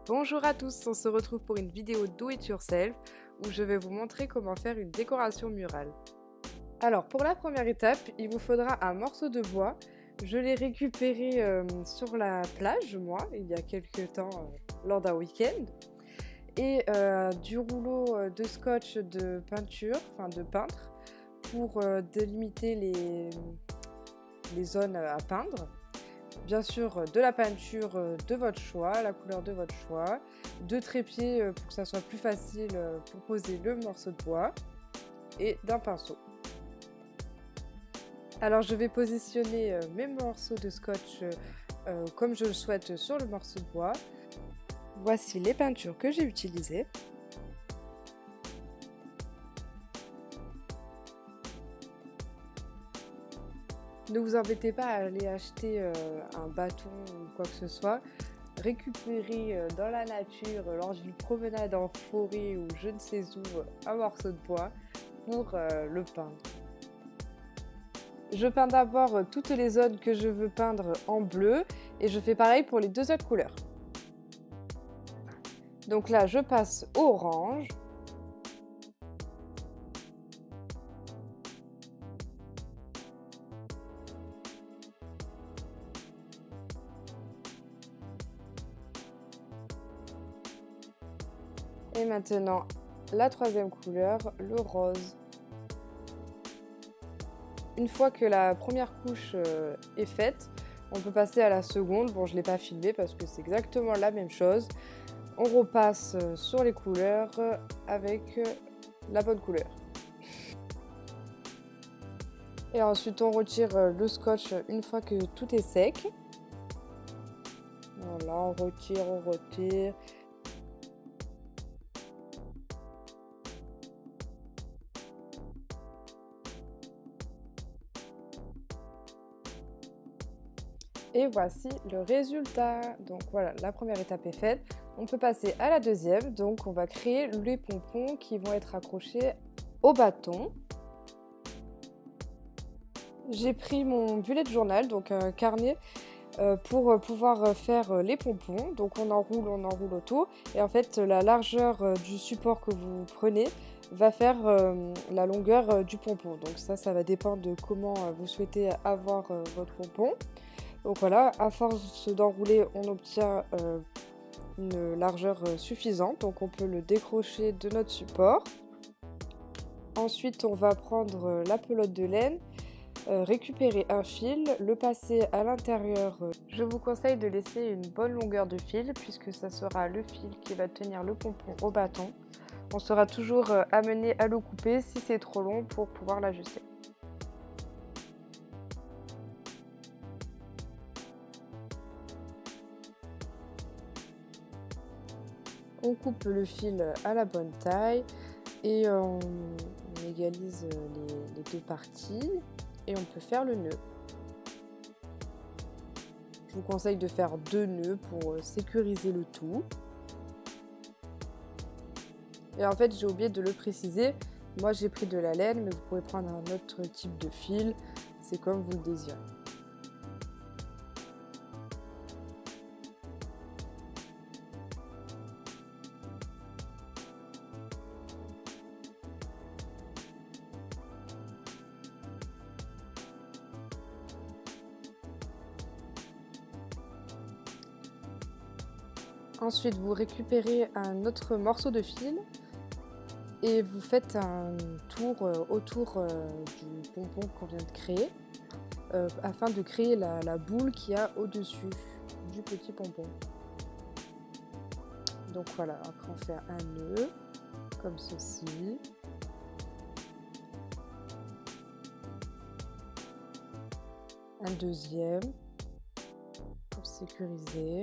Bonjour à tous, on se retrouve pour une vidéo Do It Yourself où je vais vous montrer comment faire une décoration murale. Alors pour la première étape, il vous faudra un morceau de bois. Je l'ai récupéré sur la plage, moi, il y a quelques temps lors d'un week-end. Et du rouleau de scotch de peinture, enfin de peintre, pour délimiter les zones à peindre. Bien sûr, de la peinture de votre choix, la couleur de votre choix, de trépied pour que ça soit plus facile pour poser le morceau de bois et d'un pinceau. Alors je vais positionner mes morceaux de scotch comme je le souhaite sur le morceau de bois. Voici les peintures que j'ai utilisées. Ne vous embêtez pas à aller acheter un bâton ou quoi que ce soit. Récupérez dans la nature, lors d'une promenade en forêt ou je ne sais où, un morceau de bois pour le peindre. Je peins d'abord toutes les zones que je veux peindre en bleu et je fais pareil pour les deux autres couleurs. Donc là, je passe au orange. Et maintenant, la troisième couleur, le rose. Une fois que la première couche est faite, on peut passer à la seconde. Bon, je ne l'ai pas filmé parce que c'est exactement la même chose. On repasse sur les couleurs avec la bonne couleur. Et ensuite, on retire le scotch une fois que tout est sec. Voilà, on retire, on retire. Et voici le résultat. Donc voilà, la première étape est faite. On peut passer à la deuxième. Donc on va créer les pompons qui vont être accrochés au bâton. J'ai pris mon bullet journal, donc un carnet, pour pouvoir faire les pompons. Donc on enroule autour. Et en fait, la largeur du support que vous prenez va faire la longueur du pompon. Donc ça va dépendre de comment vous souhaitez avoir votre pompon. Donc voilà, à force d'enrouler, on obtient une largeur suffisante, donc on peut le décrocher de notre support. Ensuite, on va prendre la pelote de laine, récupérer un fil, le passer à l'intérieur. Je vous conseille de laisser une bonne longueur de fil puisque ça sera le fil qui va tenir le pompon au bâton. On sera toujours amené à le couper si c'est trop long pour pouvoir l'ajuster. On coupe le fil à la bonne taille et on égalise les deux parties et on peut faire le nœud. Je vous conseille de faire 2 nœuds pour sécuriser le tout. Et en fait, j'ai oublié de le préciser, moi j'ai pris de la laine, mais vous pouvez prendre un autre type de fil, c'est comme vous le désirez. Ensuite, vous récupérez un autre morceau de fil et vous faites un tour autour du pompon qu'on vient de créer afin de créer la boule qu'il y a au-dessus du petit pompon. Donc voilà, après on fait un nœud comme ceci. Un deuxième pour sécuriser.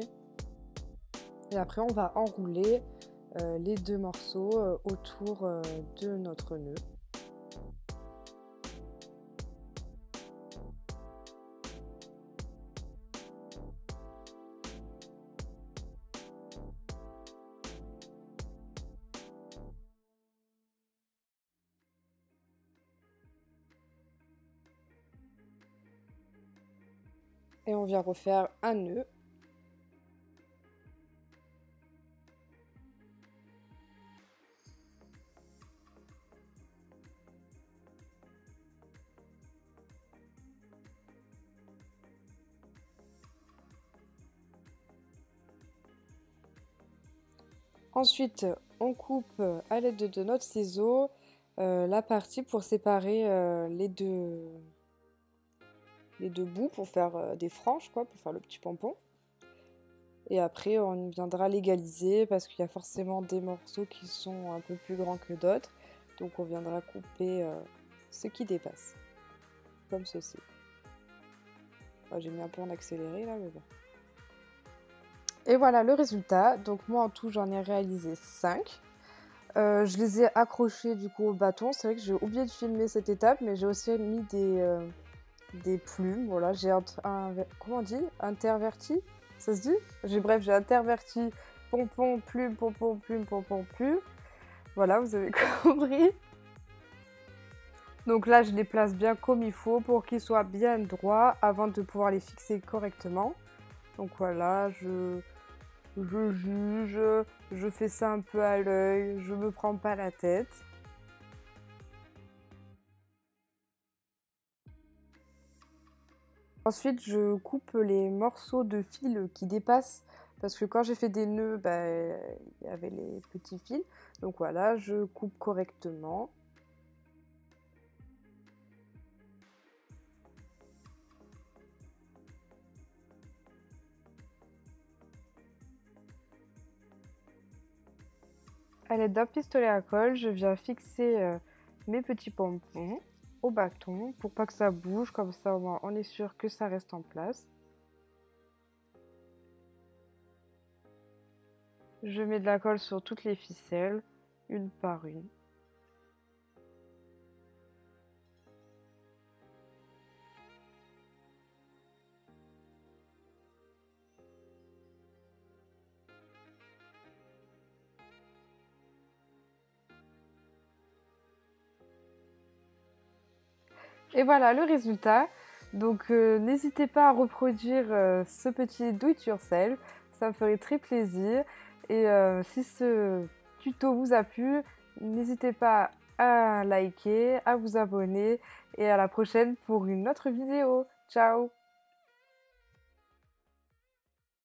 Et après, on va enrouler les deux morceaux autour de notre nœud. Et on vient refaire un nœud. Ensuite, on coupe à l'aide de notre ciseau la partie pour séparer les deux bouts pour faire des franges, quoi, pour faire le petit pompon. Et après, on viendra l'égaliser parce qu'il y a forcément des morceaux qui sont un peu plus grands que d'autres. Donc on viendra couper ce qui dépasse, comme ceci. Oh, j'ai mis un peu en accéléré là, mais bon. Et voilà le résultat. Donc moi en tout, j'en ai réalisé 5. Je les ai accrochés du coup au bâton. C'est vrai que j'ai oublié de filmer cette étape, mais j'ai aussi mis des plumes. Voilà, j'ai comment on dit? Interverti? Ça se dit? Bref, j'ai interverti pompon, plume, pompon, plume, pompon, plume. Voilà, vous avez compris. Donc là, je les place bien comme il faut pour qu'ils soient bien droits avant de pouvoir les fixer correctement. Donc voilà, je juge, je fais ça un peu à l'œil, je me prends pas la tête. Ensuite, je coupe les morceaux de fil qui dépassent parce que quand j'ai fait des nœuds, bah, il y avait les petits fils. Donc voilà, je coupe correctement. À l'aide d'un pistolet à colle, je viens fixer mes petits pompons au bâton pour pas que ça bouge, comme ça au moins on est sûr que ça reste en place. Je mets de la colle sur toutes les ficelles, une par une. Et voilà le résultat. Donc n'hésitez pas à reproduire ce petit do it yourself, ça me ferait très plaisir. Et si ce tuto vous a plu, n'hésitez pas à liker, à vous abonner et à la prochaine pour une autre vidéo. Ciao!